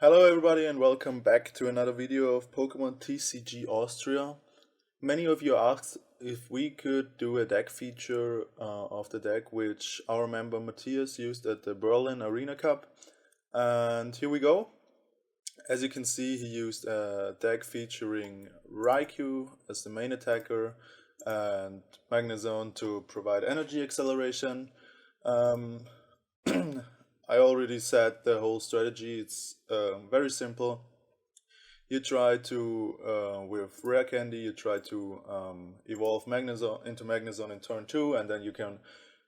Hello everybody and welcome back to another video of Pokemon TCG Austria. Many of you asked if we could do a deck feature of the deck which our member Matthias used at the Berlin Arena Cup. And here we go. As you can see, he used a deck featuring Raikou as the main attacker and Magnezone to provide energy acceleration. I already said the whole strategy. It's very simple. You try to, with Rare Candy, you try to evolve Magnezone into Magnezone in turn 2, and then you can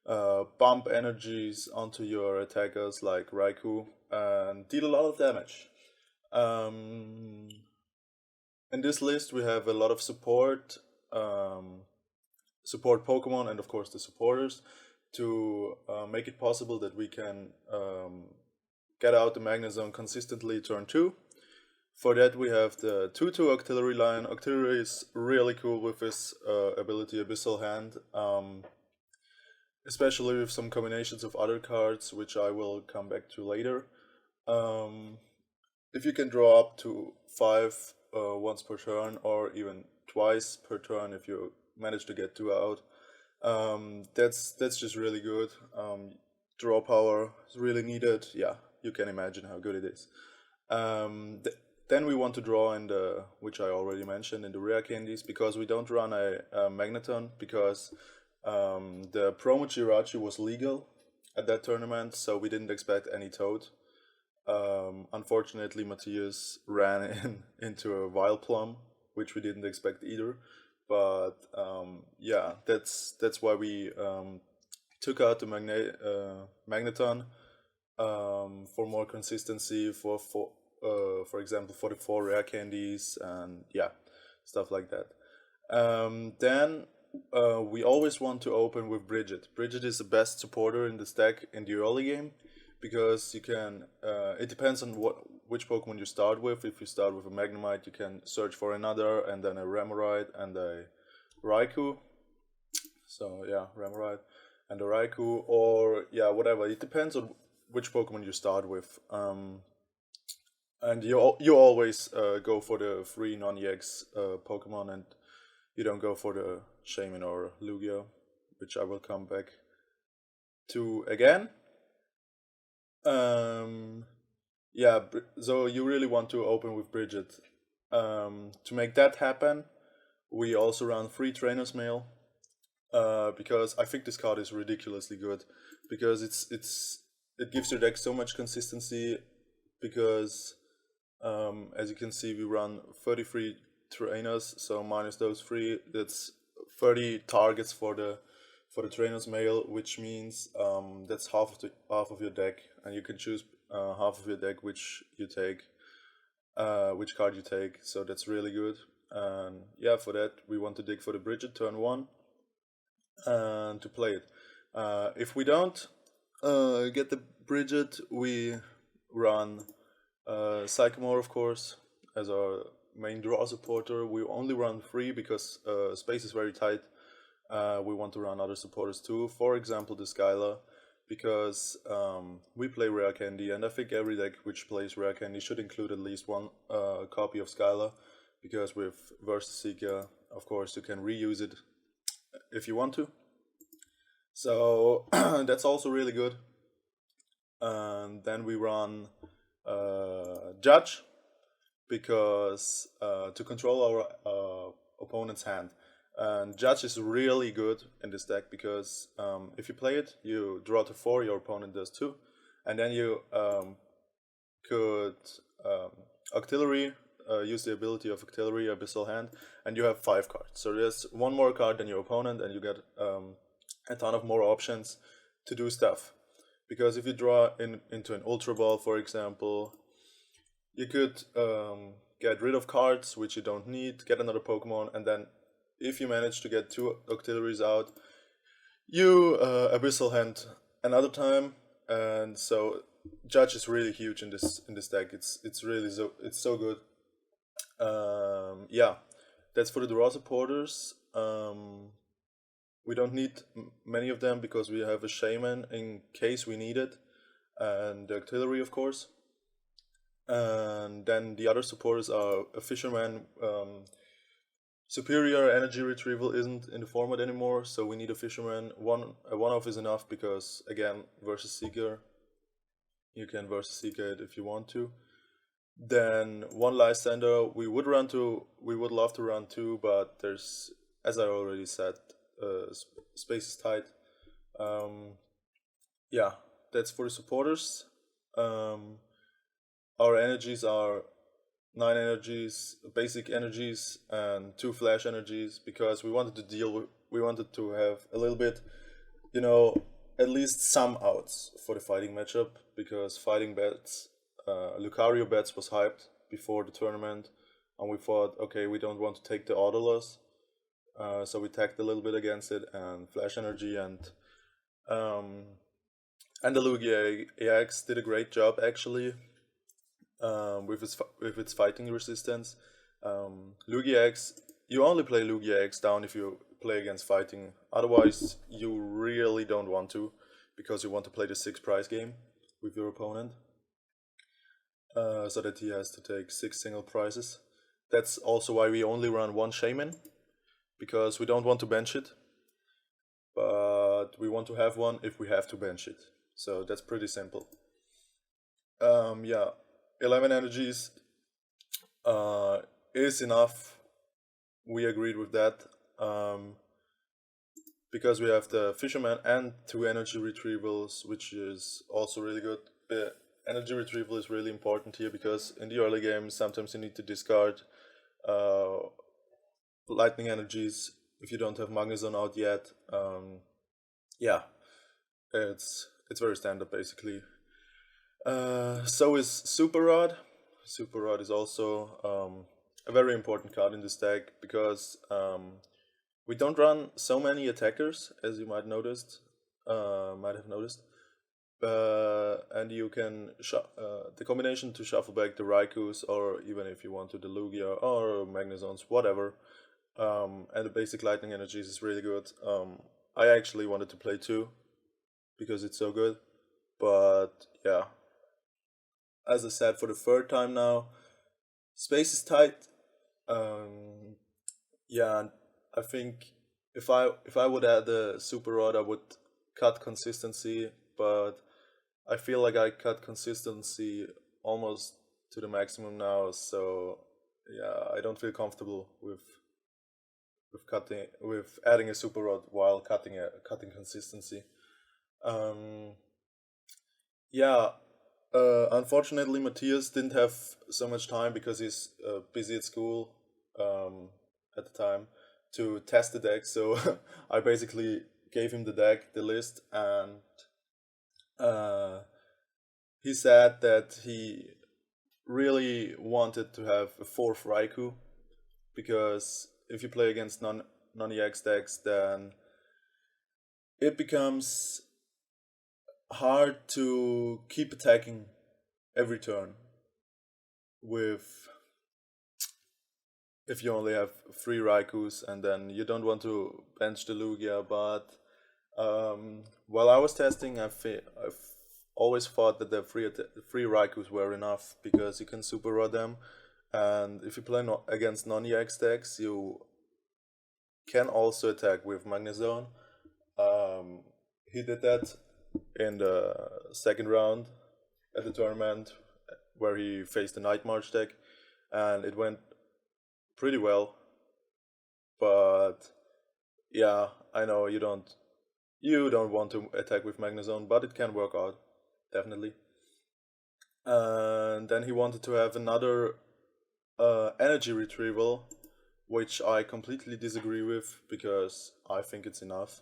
bump energies onto your attackers like Raikou and deal a lot of damage. In this list we have a lot of support Pokemon and of course the supporters to make it possible that we can get out the Magnezone consistently turn 2. For that we have the 2-2 Auxiliary line. Auxiliary is really cool with his ability Abyssal Hand, especially with some combinations of other cards which I will come back to later. If you can draw up to 5 once per turn or even twice per turn if you manage to get 2 out, that's just really good. Draw power is really needed. Yeah, you can imagine how good it is. Then we want to draw in the, which I already mentioned, in the rare candies, because we don't run a Magnezone, because the Promo Jirachi was legal at that tournament, so we didn't expect any Toad. Unfortunately, Matthias ran into a Vileplume, which we didn't expect either. But yeah, that's why we took out the Magneton for more consistency, for example, for the 4 rare candies, and yeah, stuff like that. Then we always want to open with Bridget. Bridget is the best supporter in this deck in the early game, because you can, it depends on which Pokemon you start with. If you start with a Magnemite, you can search for another, and then a Remoraid and a Raikou. So yeah, Remoraid and a Raikou, or yeah, whatever. It depends on which Pokemon you start with. And you always go for the 3 non-EX Pokemon, and you don't go for the Shaman or Lugia, which I will come back to again. Yeah, so you really want to open with Bridget. To make that happen, we also run 3 Trainer's Mail, because I think this card is ridiculously good, because it gives your deck so much consistency, because as you can see we run 33 trainers, so minus those 3, that's 30 targets for the Trainer's Mail, which means that's half of your deck, and you can choose half of your deck which card you take, so that's really good. And yeah, for that we want to dig for the Bridget turn 1 and to play it. If we don't get the Bridget, we run Sycamore, of course, as our main draw supporter. We only run 3 because space is very tight. We want to run other supporters too, for example the Skyla, because we play Rare Candy, and I think every deck which plays Rare Candy should include at least 1 copy of Skyla, because with Versaseeker, of course, you can reuse it if you want to. So that's also really good. And then we run Judge, because to control our opponent's hand. And Judge is really good in this deck, because if you play it, you draw to 4, your opponent does 2, and then you could Auxiliary, use the ability of Auxiliary, Abyssal Hand, and you have 5 cards. So there's 1 more card than your opponent, and you get a ton of more options to do stuff. Because if you draw into an Ultra Ball, for example, you could get rid of cards which you don't need, get another Pokemon, and then if you manage to get 2 Auxiliaries out, you Abyssal Hand another time. And so Judge is really huge in this deck. It's really so good. Yeah, that's for the draw supporters. We don't need many of them because we have a Shaman in case we need it, and the Auxiliary, of course. And then the other supporters are a fisherman. Superior energy retrieval isn't in the format anymore, so we need a fisherman. One off is enough because again, versus Seeker, you can versus Seeker it if you want to. Then one Lysander, we would love to run two, but there's, as I already said, space is tight. Um, yeah, that's for the supporters. Um, our energies are nine energies, basic energies, and two flash energies because we wanted to have a little bit, you know, at least some outs for the fighting matchup because fighting bets, Lucario bets was hyped before the tournament, and we thought, okay, we don't want to take the auto loss, so we tacked a little bit against it and flash energy um, and the Lugia AX did a great job actually with its fighting resistance. Lugia X, you only play Lugia X down if you play against fighting. Otherwise, you really don't want to, because you want to play the six prize game with your opponent, so that he has to take six single prizes. That's also why we only run one Shaman, because we don't want to bench it, but we want to have one if we have to bench it. So that's pretty simple. Yeah, 11 energies uh, is enough. We agreed with that because we have the fisherman and two energy retrievals, which is also really good. The energy retrieval is really important here because in the early game sometimes you need to discard uh, lightning energies if you don't have Magnezone out yet. Yeah, it's very standard basically. So is Super Rod. Super Rod is also a very important card in this deck because we don't run so many attackers as you might have noticed. And you can the combination to shuffle back the Raikous, or even if you want to the Lugia or Magnezones, whatever. And the basic lightning energies is really good. I actually wanted to play two because it's so good, but yeah, as I said for the third time now, space is tight. Um, yeah, and I think if I would add a super rod, I would cut consistency, but I feel like I cut consistency almost to the maximum now. So yeah, I don't feel comfortable with adding a super rod while cutting consistency. Um, yeah, unfortunately, Matthias didn't have so much time because he's busy at school at the time to test the deck. So I basically gave him the deck, the list, and uh, he said that he really wanted to have a fourth Raikou because if you play against non-EX decks, then it becomes hard to keep attacking every turn with if you only have three Raikous and then you don't want to bench the Lugia. But while I was testing, I've always thought that the three Raikous were enough because you can super rod them, and if you play against non-EX decks, you can also attack with Magnezone. Um, he did that in the second round at the tournament where he faced the Night March deck, and it went pretty well. But yeah, I know you don't want to attack with Magnezone, but it can work out definitely. And then he wanted to have another energy retrieval, which I completely disagree with because I think it's enough.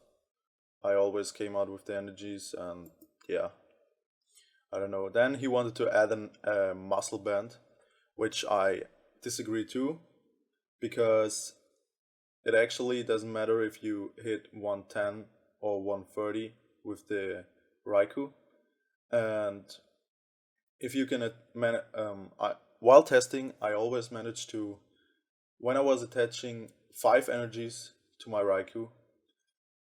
I always came out with the energies, and yeah, I don't know. Then he wanted to add a muscle band, which I disagree too, because it actually doesn't matter if you hit 110 or 130 with the Raikou, and if you can while testing, I always managed to, when I was attaching five energies to my Raikou,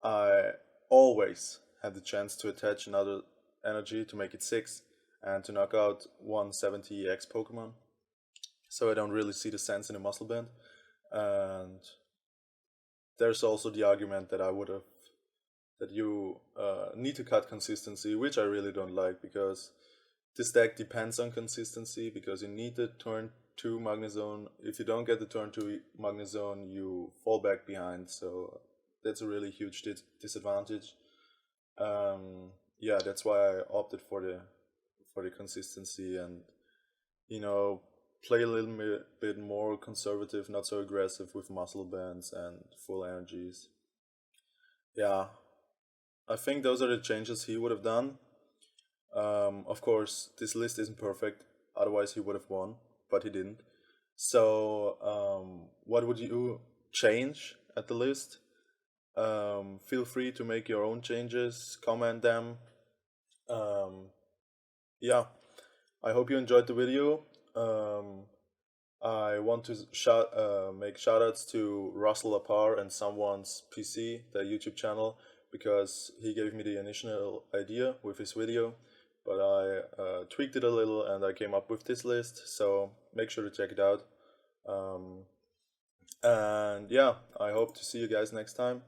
I always had the chance to attach another energy to make it six, and to knock out 170x Pokemon. So I don't really see the sense in a muscle band. And there's also the argument that you need to cut consistency, which I really don't like, because this deck depends on consistency, because you need the turn 2 Magnezone. If you don't get the turn 2 Magnezone, you fall back behind, so that's a really huge disadvantage. Yeah, that's why I opted for the consistency, and play a little bit more conservative, not so aggressive with muscle bands and full energies. Yeah, I think those are the changes he would have done. Of course, this list isn't perfect, otherwise he would have won, but he didn't. So, what would you change at the list? Feel free to make your own changes, comment them. Um, yeah, I hope you enjoyed the video. I want to make shoutouts to Russell Apar and Someone's PC, their YouTube channel, because he gave me the initial idea with his video, but I tweaked it a little and I came up with this list, so make sure to check it out. And yeah, I hope to see you guys next time.